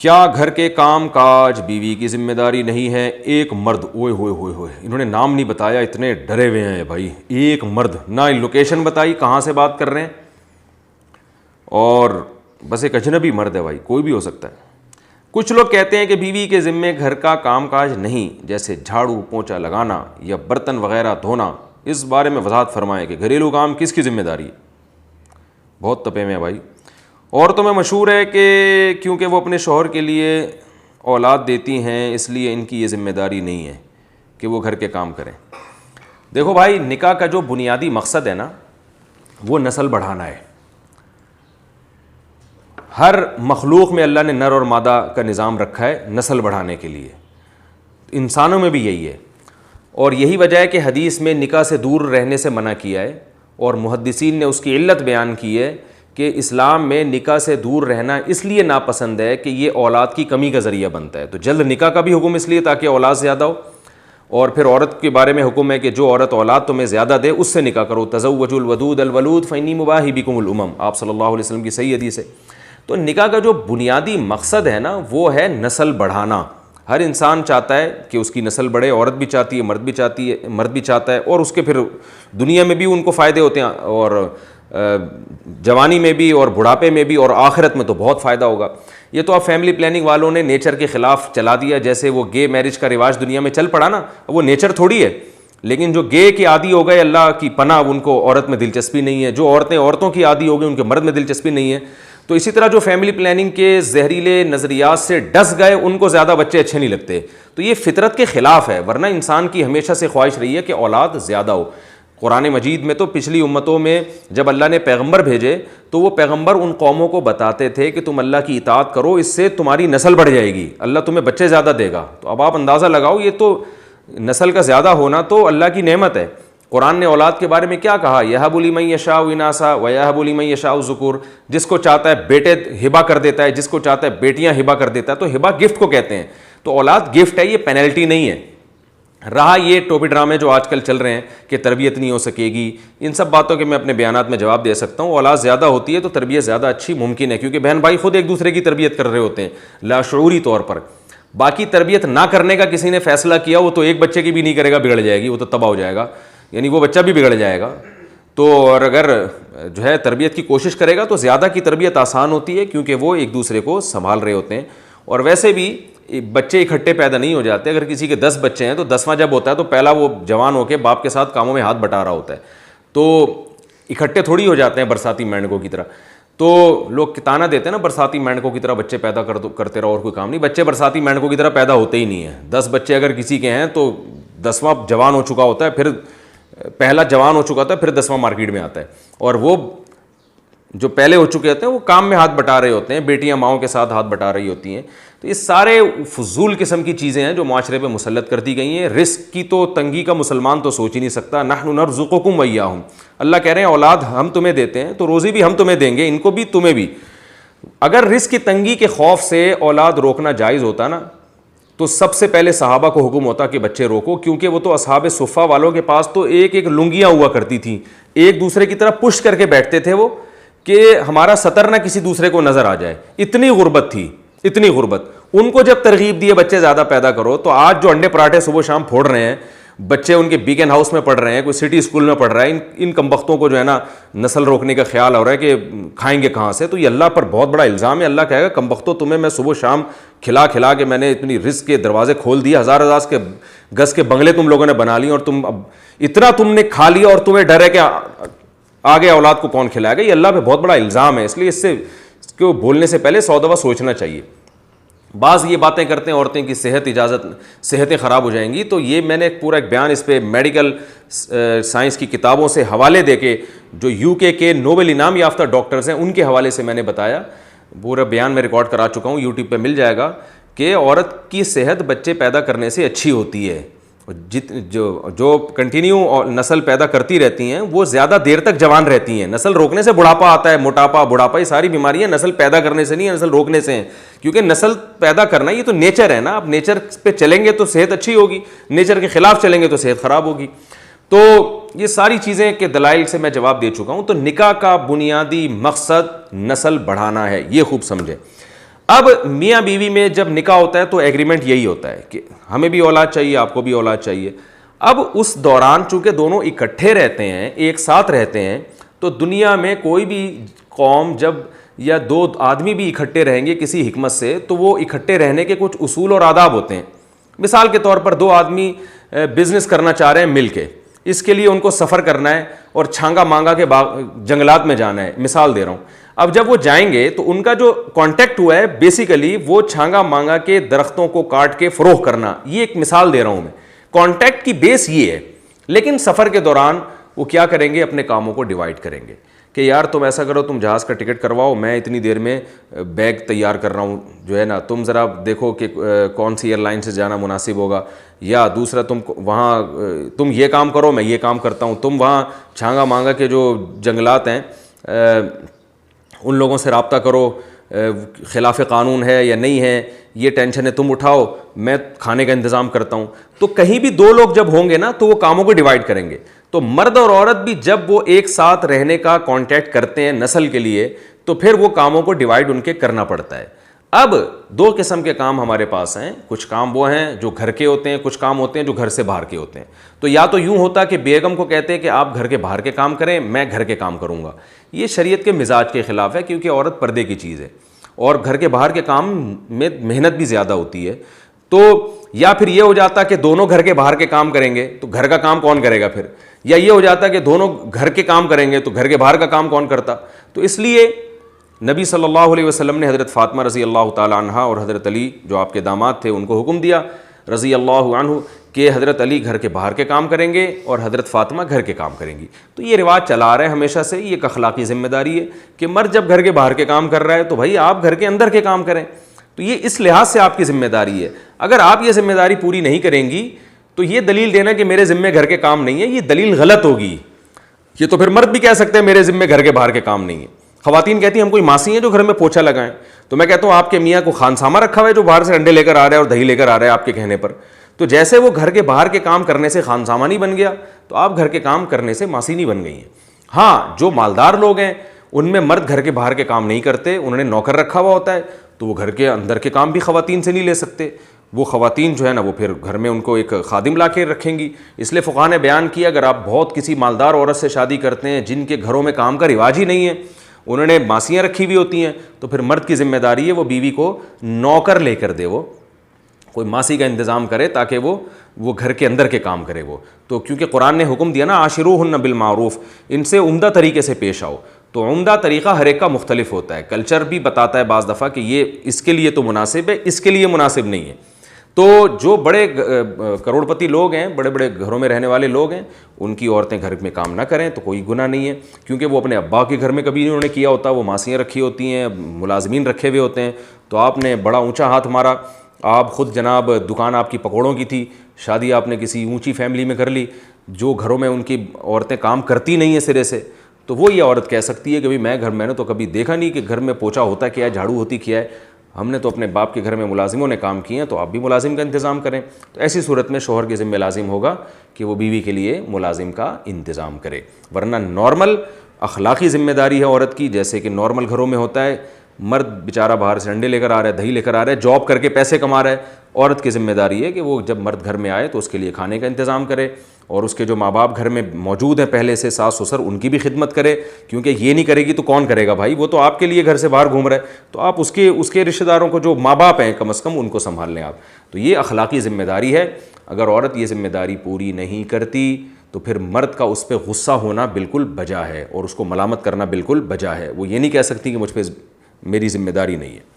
کیا گھر کے کام کاج بیوی کی ذمہ داری نہیں ہے؟ ایک مرد، اوئے ہوئے ہوئے ہوئے، انہوں نے نام نہیں بتایا، اتنے ڈرے ہوئے ہیں بھائی. ایک مرد، نہ لوکیشن بتائی کہاں سے بات کر رہے ہیں، اور بس ایک اجنبی مرد ہے بھائی، کوئی بھی ہو سکتا ہے. کچھ لوگ کہتے ہیں کہ بیوی کے ذمے گھر کا کام کاج نہیں، جیسے جھاڑو پونچھا لگانا یا برتن وغیرہ دھونا. اس بارے میں وضاحت فرمائیں کہ گھریلو کام کس کی ذمہ داری ہے. بہت تپے میں بھائی. عورتوں میں مشہور ہے کہ کیونکہ وہ اپنے شوہر کے لیے اولاد دیتی ہیں، اس لیے ان کی یہ ذمہ داری نہیں ہے کہ وہ گھر کے کام کریں. دیکھو بھائی، نکاح کا جو بنیادی مقصد ہے نا، وہ نسل بڑھانا ہے. ہر مخلوق میں اللہ نے نر اور مادہ کا نظام رکھا ہے نسل بڑھانے کے لیے. انسانوں میں بھی یہی ہے، اور یہی وجہ ہے کہ حدیث میں نکاح سے دور رہنے سے منع کیا ہے، اور محدثین نے اس کی علت بیان کی ہے کہ اسلام میں نکاح سے دور رہنا اس لیے ناپسند ہے کہ یہ اولاد کی کمی کا ذریعہ بنتا ہے. تو جلد نکاح کا بھی حکم اس لیے تاکہ اولاد زیادہ ہو، اور پھر عورت کے بارے میں حکم ہے کہ جو عورت اولاد تمہیں زیادہ دے اس سے نکاح کرو. تزوجوا الودود الولود فانی مباہی بکم الامم، آپ صلی اللہ علیہ وسلم کی صحیح حدیث ہے. تو نکاح کا جو بنیادی مقصد ہے نا، وہ ہے نسل بڑھانا. ہر انسان چاہتا ہے کہ اس کی نسل بڑھے، عورت بھی چاہتی ہے، مرد بھی چاہتا ہے، اور اس کے پھر دنیا میں بھی ان کو فائدے ہوتے ہیں، اور جوانی میں بھی، اور بڑھاپے میں بھی، اور آخرت میں تو بہت فائدہ ہوگا. یہ تو اب فیملی پلاننگ والوں نے نیچر کے خلاف چلا دیا. جیسے وہ گے میرج کا رواج دنیا میں چل پڑا نا، وہ نیچر تھوڑی ہے. لیکن جو گے کے عادی ہو گئے، اللہ کی پناہ، ان کو عورت میں دلچسپی نہیں ہے. جو عورتیں عورتوں کی عادی ہو گئی، ان کے مرد میں دلچسپی نہیں ہے. تو اسی طرح جو فیملی پلاننگ کے زہریلے نظریات سے ڈس گئے، ان کو زیادہ بچے اچھے نہیں لگتے. تو یہ فطرت کے خلاف ہے، ورنہ انسان کی ہمیشہ سے خواہش رہی ہے کہ اولاد زیادہ ہو. قرآن مجید میں تو پچھلی امتوں میں جب اللہ نے پیغمبر بھیجے تو وہ پیغمبر ان قوموں کو بتاتے تھے کہ تم اللہ کی اطاعت کرو، اس سے تمہاری نسل بڑھ جائے گی، اللہ تمہیں بچے زیادہ دے گا. تو اب آپ اندازہ لگاؤ، یہ تو نسل کا زیادہ ہونا تو اللہ کی نعمت ہے. قرآن نے اولاد کے بارے میں کیا کہا؟ یہب لمن یشاء اناثا ویہب لمن یشاء الذکور. جس کو چاہتا ہے بیٹے ہبہ کر دیتا ہے، جس کو چاہتا ہے بیٹیاں ہبہ کر دیتا ہے. تو ہبہ گفٹ کو کہتے ہیں. تو اولاد گفٹ ہے، یہ پینلٹی نہیں ہے. رہا یہ ٹوپی ڈرامے جو آج کل چل رہے ہیں کہ تربیت نہیں ہو سکے گی، ان سب باتوں کے میں اپنے بیانات میں جواب دے سکتا ہوں. اولاد زیادہ ہوتی ہے تو تربیت زیادہ اچھی ممکن ہے، کیونکہ بہن بھائی خود ایک دوسرے کی تربیت کر رہے ہوتے ہیں لاشعوری طور پر. باقی تربیت نہ کرنے کا کسی نے فیصلہ کیا، وہ تو ایک بچے کی بھی نہیں کرے گا، بگڑ جائے گی، وہ تو تباہ ہو جائے گا، یعنی وہ بچہ بھی بگڑ جائے گا. تو اور اگر جو ہے تربیت کی کوشش کرے گا تو زیادہ کی تربیت آسان ہوتی ہے، کیونکہ وہ ایک دوسرے کو سنبھال رہے ہوتے ہیں. اور ویسے بھی بچے اکٹھے پیدا نہیں ہو جاتے. اگر کسی کے 10 بچے ہیں تو 10واں جب ہوتا ہے تو پہلا وہ جوان ہو کے باپ کے ساتھ کاموں میں ہاتھ بٹا رہا ہوتا ہے. تو اکٹھے تھوڑی ہو جاتے ہیں برساتی مینڈکوں کی طرح. تو لوگ تانا دیتے ہیں نا برساتی مینڈکوں کی طرح بچے پیدا کرتے رہو اور کوئی کام نہیں. بچے برساتی مینڈکوں کی طرح پیدا ہوتے ہی نہیں ہیں. 10 بچے اگر کسی کے ہیں تو 10واں جوان ہو چکا ہوتا ہے، پھر پہلا جوان ہو چکا ہوتا ہے، پھر 10واں مارکیٹ میں آتا ہے. اور وہ جو پہلے ہو چکے ہوتے ہیں وہ کام میں ہاتھ بٹا رہے ہوتے ہیں، بیٹیاں ماؤں کے ساتھ ہاتھ بٹا رہی ہوتی ہیں. تو یہ سارے فضول قسم کی چیزیں ہیں جو معاشرے پہ مسلط کر دی گئی ہیں. رزق کی تو تنگی کا مسلمان تو سوچ ہی نہیں سکتا. نحن نرزقکم وایاہم، اللہ کہہ رہے ہیں اولاد ہم تمہیں دیتے ہیں تو روزی بھی ہم تمہیں دیں گے، ان کو بھی تمہیں بھی. اگر رزق کی تنگی کے خوف سے اولاد روکنا جائز ہوتا نا تو سب سے پہلے صحابہ کو حکم ہوتا کہ بچے روکو، کیونکہ وہ تو اصحاب صفہ والوں کے پاس تو ایک ایک لنگیاں ہوا کرتی تھیں، ایک دوسرے کی طرف پش کر کے بیٹھتے تھے وہ کہ ہمارا سطر نہ کسی دوسرے کو نظر آ جائے. اتنی غربت تھی، اتنی غربت. ان کو جب ترغیب دیے بچے زیادہ پیدا کرو، تو آج جو انڈے پراٹھے صبح شام پھوڑ رہے ہیں بچے، ان کے بیکن ہاؤس میں پڑھ رہے ہیں، کوئی سٹی اسکول میں پڑھ رہا ہے، ان کمبختوں کو جو ہے نا نسل روکنے کا خیال ہو رہا ہے کہ کھائیں گے کہاں سے. تو یہ اللہ پر بہت بڑا الزام ہے. اللہ کہے گا کمبختوں تمہیں میں صبح شام کھلا کھلا کے میں نے اتنی رزق کے دروازے کھول دیے، ہزار کے گز کے بنگلے تم لوگوں نے بنا لیے، اور تم اب اتنا تم نے کھا لیا اور تمہیں ڈر ہے کہ آگے اولاد کو کون کھلائے گا. یہ اللہ پہ بہت بڑا الزام ہے. اس لیے اس کو بولنے سے پہلے 100 دفعہ سوچنا چاہیے. بعض یہ باتیں کرتے ہیں عورتیں کی صحتیں خراب ہو جائیں گی. تو یہ میں نے پورا ایک بیان اس پہ میڈیکل سائنس کی کتابوں سے حوالے دے کے، جو UK کے نوبل انعام یافتہ ڈاکٹرز ہیں ان کے حوالے سے میں نے بتایا. پورا بیان میں ریکارڈ کرا چکا ہوں، YouTube پہ مل جائے گا کہ عورت کی صحت بچے پیدا کرنے سے اچھی ہوتی ہے. جو کنٹینیو نسل پیدا کرتی رہتی ہیں وہ زیادہ دیر تک جوان رہتی ہیں. نسل روکنے سے بڑھاپا آتا ہے، موٹاپا، بڑھاپا، یہ ساری بیماریاں نسل پیدا کرنے سے نہیں ہیں، نسل روکنے سے ہیں. کیونکہ نسل پیدا کرنا یہ تو نیچر ہے نا. آپ نیچر پہ چلیں گے تو صحت اچھی ہوگی، نیچر کے خلاف چلیں گے تو صحت خراب ہوگی. تو یہ ساری چیزیں کے دلائل سے میں جواب دے چکا ہوں. تو نکاح کا بنیادی مقصد نسل بڑھانا ہے، یہ خوب سمجھیں. اب میاں بیوی میں جب نکاح ہوتا ہے تو ایگریمنٹ یہی ہوتا ہے کہ ہمیں بھی اولاد چاہیے، آپ کو بھی اولاد چاہیے. اب اس دوران چونکہ دونوں اکٹھے رہتے ہیں، ایک ساتھ رہتے ہیں، تو دنیا میں کوئی بھی قوم جب یا دو آدمی بھی اکٹھے رہیں گے کسی حکمت سے، تو وہ اکٹھے رہنے کے کچھ اصول اور آداب ہوتے ہیں. مثال کے طور پر دو آدمی بزنس کرنا چاہ رہے ہیں مل کے، اس کے لیے ان کو سفر کرنا ہے اور چھانگا مانگا کے جنگلات میں جانا ہے، مثال دے رہا ہوں. اب جب وہ جائیں گے تو ان کا جو کانٹیکٹ ہوا ہے بیسیکلی وہ چھانگا مانگا کے درختوں کو کاٹ کے فروخت کرنا، یہ ایک مثال دے رہا ہوں میں. کانٹیکٹ کی بیس یہ ہے، لیکن سفر کے دوران وہ کیا کریں گے، اپنے کاموں کو ڈیوائڈ کریں گے کہ یار تم ایسا کرو، تم جہاز کا ٹکٹ کرواؤ، میں اتنی دیر میں بیگ تیار کر رہا ہوں جو ہے نا، تم ذرا دیکھو کہ کون سی ایئر لائن سے جانا مناسب ہوگا، یا دوسرا تم وہاں تم یہ کام کرو میں یہ کام کرتا ہوں، تم وہاں چھانگا مانگا کے جو جنگلات ہیں ان لوگوں سے رابطہ کرو، خلاف قانون ہے یا نہیں ہے یہ ٹینشن ہے تم اٹھاؤ، میں کھانے کا انتظام کرتا ہوں. تو کہیں بھی دو لوگ جب ہوں گے نا تو وہ کاموں کو ڈیوائڈ کریں گے. تو مرد اور عورت بھی جب وہ ایک ساتھ رہنے کا کانٹیکٹ کرتے ہیں نسل کے لیے، تو پھر وہ کاموں کو ڈیوائڈ ان کے کرنا پڑتا ہے. اب دو قسم کے کام ہمارے پاس ہیں، کچھ کام وہ ہیں جو گھر کے ہوتے ہیں، کچھ کام ہوتے ہیں جو گھر سے باہر کے ہوتے ہیں. تو یا تو یوں ہوتا کہ بیگم کو کہتے ہیں کہ آپ گھر کے باہر کے کام کریں، میں گھر کے کام کروں گا. یہ شریعت کے مزاج کے خلاف ہے، کیونکہ عورت پردے کی چیز ہے اور گھر کے باہر کے کام میں محنت بھی زیادہ ہوتی ہے. تو یا پھر یہ ہو جاتا کہ دونوں گھر کے باہر کے کام کریں گے تو گھر کا کام کون کرے گا پھر، یا یہ ہو جاتا کہ دونوں گھر کے کام کریں گے تو گھر کے باہر کا کام کون کرتا. تو اس لیے نبی صلی اللہ علیہ وسلم نے حضرت فاطمہ رضی اللہ تعالی عنہ اور حضرت علی جو آپ کے داماد تھے ان کو حکم دیا رضی اللہ عنہ کہ حضرت علی گھر کے باہر کے کام کریں گے اور حضرت فاطمہ گھر کے کام کریں گی. تو یہ رواج چلا آ رہا ہے ہمیشہ سے، یہ ایک اخلاقی ذمہ داری ہے کہ مرد جب گھر کے باہر کے کام کر رہا ہے تو بھائی آپ گھر کے اندر کے کام کریں. تو یہ اس لحاظ سے آپ کی ذمہ داری ہے. اگر آپ یہ ذمہ داری پوری نہیں کریں گی تو یہ دلیل دینا کہ میرے ذمہ گھر کے کام نہیں ہے، یہ دلیل غلط ہوگی. یہ تو پھر مرد بھی کہہ سکتے ہیں میرے ذمہ گھر کے باہر کے کام نہیں ہے. خواتین کہتی ہیں ہم کوئی ماسی ہیں جو گھر میں پوچھا لگائیں. تو میں کہتا ہوں آپ کے میاں کو خانسامہ رکھا ہوا ہے جو باہر سے انڈے لے کر آ رہا ہے اور دہی لے کر آ رہا ہے آپ کے کہنے پر. تو جیسے وہ گھر کے باہر کے کام کرنے سے خانسامہ نہیں بن گیا تو آپ گھر کے کام کرنے سے ماسی نہیں بن گئی ہیں. ہاں جو مالدار لوگ ہیں ان میں مرد گھر کے باہر کے کام نہیں کرتے، انہوں نے نوکر رکھا ہوا ہوتا ہے، تو وہ گھر کے اندر کے کام بھی خواتین سے نہیں لے سکتے. وہ خواتین جو ہے نا وہ پھر گھر میں ان کو ایک خادم لا کے رکھیں گی. اس لیے فقہاء نے بیان کیا اگر آپ بہت کسی مالدار عورت سے شادی کرتے ہیں جن کے گھروں میں کام کا رواج ہی نہیں ہے، انہوں نے ماسیاں رکھی ہوئی ہوتی ہیں، تو پھر مرد کی ذمہ داری ہے وہ بیوی کو نوکر لے کر دے، وہ کوئی ماسی کا انتظام کرے تاکہ وہ گھر کے اندر کے کام کرے. وہ تو کیونکہ قرآن نے حکم دیا نا عاشروہن بالمعروف، ان سے عمدہ طریقے سے پیش آؤ. تو عمدہ طریقہ ہر ایک کا مختلف ہوتا ہے، کلچر بھی بتاتا ہے بعض دفعہ کہ یہ اس کے لیے تو مناسب ہے، اس کے لیے مناسب نہیں ہے. تو جو بڑے کروڑ پتی لوگ ہیں، بڑے بڑے گھروں میں رہنے والے لوگ ہیں، ان کی عورتیں گھر میں کام نہ کریں تو کوئی گناہ نہیں ہے، کیونکہ وہ اپنے ابا کے گھر میں کبھی انہوں نے کیا ہوتا، وہ ماسیاں رکھی ہوتی ہیں، ملازمین رکھے ہوئے ہوتے ہیں. تو آپ نے بڑا اونچا ہاتھ مارا، آپ خود جناب دکان آپ کی پکوڑوں کی تھی، شادی آپ نے کسی اونچی فیملی میں کر لی جو گھروں میں ان کی عورتیں کام کرتی نہیں ہیں سرے سے، تو وہ یہ عورت کہہ سکتی ہے کہ میں نے تو کبھی دیکھا نہیں کہ گھر میں پوچھا ہوتا کیا ہے، جھاڑو ہوتی کیا ہے، ہم نے تو اپنے باپ کے گھر میں ملازموں نے کام کیے ہیں تو آپ بھی ملازم کا انتظام کریں. تو ایسی صورت میں شوہر کے ذمہ لازم ہوگا کہ وہ بیوی کے لیے ملازم کا انتظام کرے. ورنہ نارمل اخلاقی ذمہ داری ہے عورت کی، جیسے کہ نارمل گھروں میں ہوتا ہے، مرد بیچارہ باہر سے انڈے لے کر آ رہا ہے، دہی لے کر آ رہا ہے، جاب کر کے پیسے کما رہا ہے. عورت کی ذمہ داری ہے کہ وہ جب مرد گھر میں آئے تو اس کے لیے کھانے کا انتظام کرے، اور اس کے جو ماں باپ گھر میں موجود ہیں پہلے سے، ساس سسر، ان کی بھی خدمت کرے. کیونکہ یہ نہیں کرے گی تو کون کرے گا بھائی، وہ تو آپ کے لیے گھر سے باہر گھوم رہا ہے، تو آپ اس کے رشتہ داروں کو جو ماں باپ ہیں کم از کم ان کو سنبھال لیں آپ. تو یہ اخلاقی ذمہ داری ہے. اگر عورت یہ ذمہ داری پوری نہیں کرتی تو پھر مرد کا اس پہ غصہ ہونا بالکل بجا ہے اور اس کو ملامت کرنا بالکل بجا ہے. وہ یہ نہیں کہہ سکتی کہ مجھ پہ میری ذمہ داری نہیں ہے.